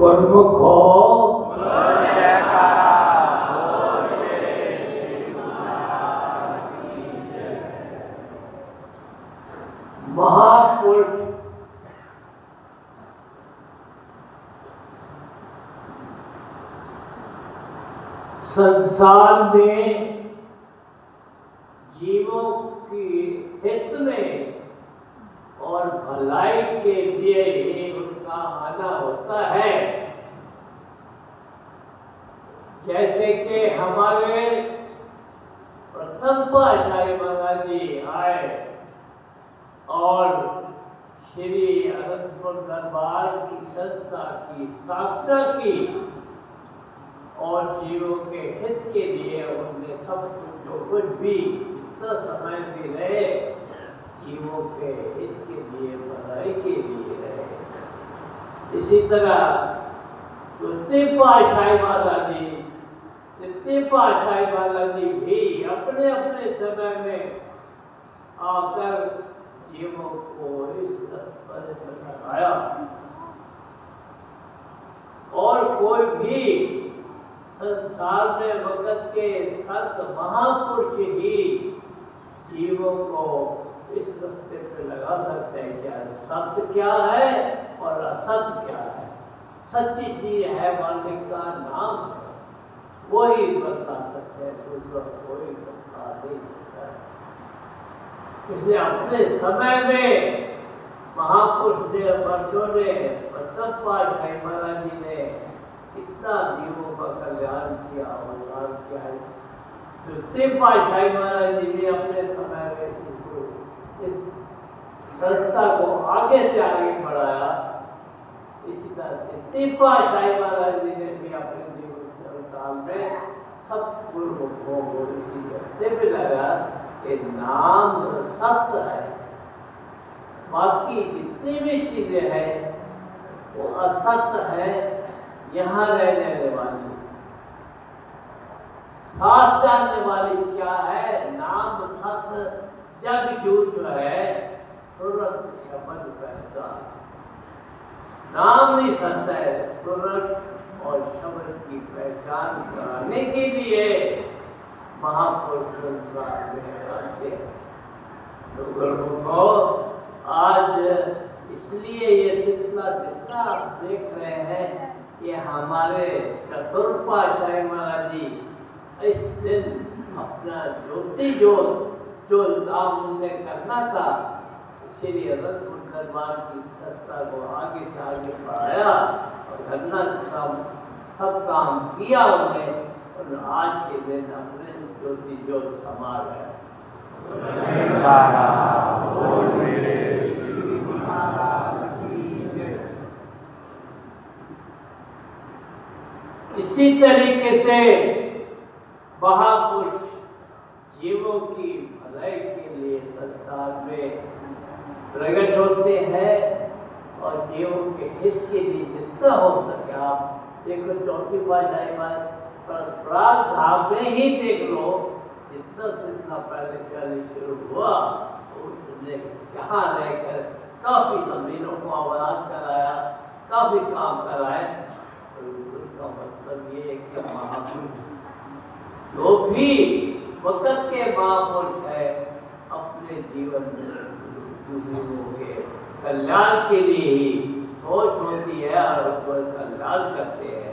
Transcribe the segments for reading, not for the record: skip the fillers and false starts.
गुरमुख हो बोल जयकारा, बोल मेरे श्री गुरु महाराज की जय। महापुरुष संसार में जीवों की हित में और भलाई के लिए ही उनका आना होता है। जैसे कि हमारे प्रथम पातशाही महाराज जी आए और श्री अनंतपुर दरबार की संस्था की स्थापना की और जीवों के हित के लिए उन्होंने सब कुछ जो कुछ भी जितना समय भी रहे जीवों के हित के लिए भलाई के लिए रहे। इसी तरह जितने पातशाही महाराज जी भी अपने अपने समय में आकर जीवों को इस रास्ते पर लगाया और कोई भी संसार में वक़्त के संत महापुरुष ही जीवों को इस रास्ते पे लगा सकते हैं। क्या सत्य क्या है और असत्य क्या है, सच्ची चीज है मालिक का नाम है, वही बता सकते हैं, दूसरा कोई बता नहीं सकता है। इसे अपने समय में महापुरुष ने वर्षों ने प्रथम पातशाही महाराज जी ने कितना जीवों का कल्याण किया, उद्धार किया है। द्वितीय पातशाही महाराज जी ने अपने समय में इस संस्था को आगे से आगे बढ़ाया। इसी तरह तृतीय पातशाही महाराज जी ने भी अपने जीवन काल में सब गुरुमुखों को इसी रास्ते पे लगा कि नाम सत्य है, बाकी जितनी भी चीजें हैं वो असत्य है, यहाँ रहने वाली साथ जानने वाली क्या है, नाम सत्य जग झूठ है, सुरत शब्द पहचान। नाम ही सत्य है, सुरत और शब्द की पहचान कराने के लिए महापुरुष संसार में आते हैं। तो गुरुमुखो आज इसलिए ये सिलसिला जितना आप देख रहे हैं ये हमारे चतुर्थ पातशाही महाराज जी इस दिन अपना ज्योति जो काम उन्होंने करना था श्री अनंतपुर दरबार की संस्था को आगे से आगे बढ़ाया और करना सब काम किया उन्होंने और आज के दिन अपने ज्योति ज्योत समा गए। इसी तरीके से महापुरुष जीवों की भलाई के लिए संसार में प्रकट होते हैं और जीवों के हित के लिए जितना हो सके आप देखो चौथी पातशाही प्राग धाम में ही देख लो जितना सिलसिला पहले चलने शुरू हुआ उन्होंने यहाँ रहकर काफ़ी ज़मीनों को आबाद कराया, काफ़ी काम कराए। तो उनका मतलब ये है कि महापुरुष जो भी वक़्त के महापुरुष है अपने जीवन में दूसरों के कल्याण के लिए ही सोच होती है और उनको कल्याण करते हैं।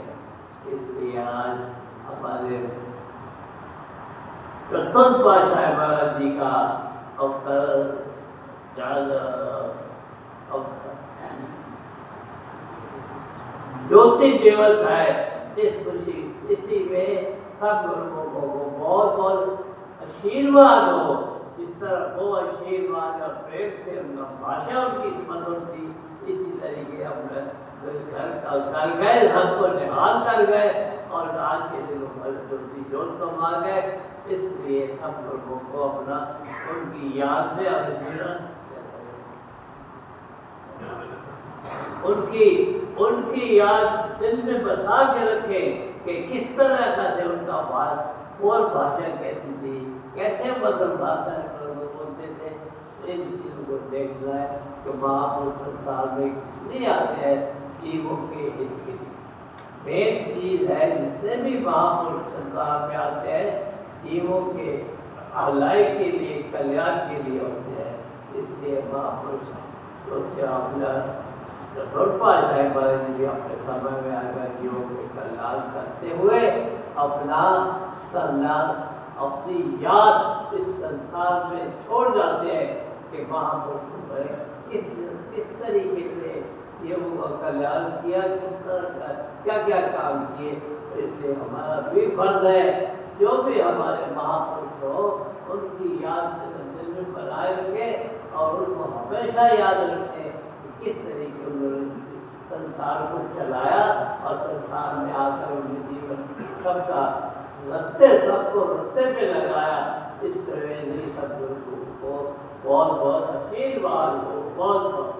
इसलिए आज हमारे चतुर्थ पातशाही महाराज जी का अवतर ज्योति दिवस है। इस खुशी इसी में सब गुरुमुखों को बहुत बहुत आशीर्वाद हो। इस तरह वो आशीर्वाद और प्रेम से उनका भाषा उनकी मधुर थी, इसी तरीके अपने घर कर गए, सबको निहाल कर गए और आज के दिन ज्योति ज्योत समा गए। इसलिए सब लोगों को अपना उनकी याद में उनकी याद दिल में बसा के रखें कि किस तरह का से उनका बात और भाषा कैसी थी, कैसे मधुर भाषा बोलते थे। इन चीज़ों को देखना है कि महापुरुष संसार में इसलिए आते हैं जीवों के हित के लिए। मेन चीज है, जितने भी महापुरुष संसार में आते हैं जीवों के भलाई के लिए, कल्याण के लिए होते हैं। इसलिए महापुरुष जो थे अपना चतुर्पाद साहिब महाराज जी भी अपने समय में आकर जीवों के कल्याण करते हुए अपना सलाह, अपनी याद इस संसार में छोड़ जाते हैं कि महापुरुषों ने किस तरीके से जीवों का कल्याण किया, किस तरह का क्या क्या काम किए। तो इसलिए हमारा भी फर्ज है जो भी हमारे महापुरुष हो उनकी याद दिल में बनाए रखें और उनको हमेशा याद रखें कि किस तरीके उन्होंने संसार को चलाया और संसार में आकर उन्होंने जीवन सबको रास्ते पे लगाया। इस तरह से सब लोगों को बहुत बहुत आशीर्वाद हो। बहुत बहुत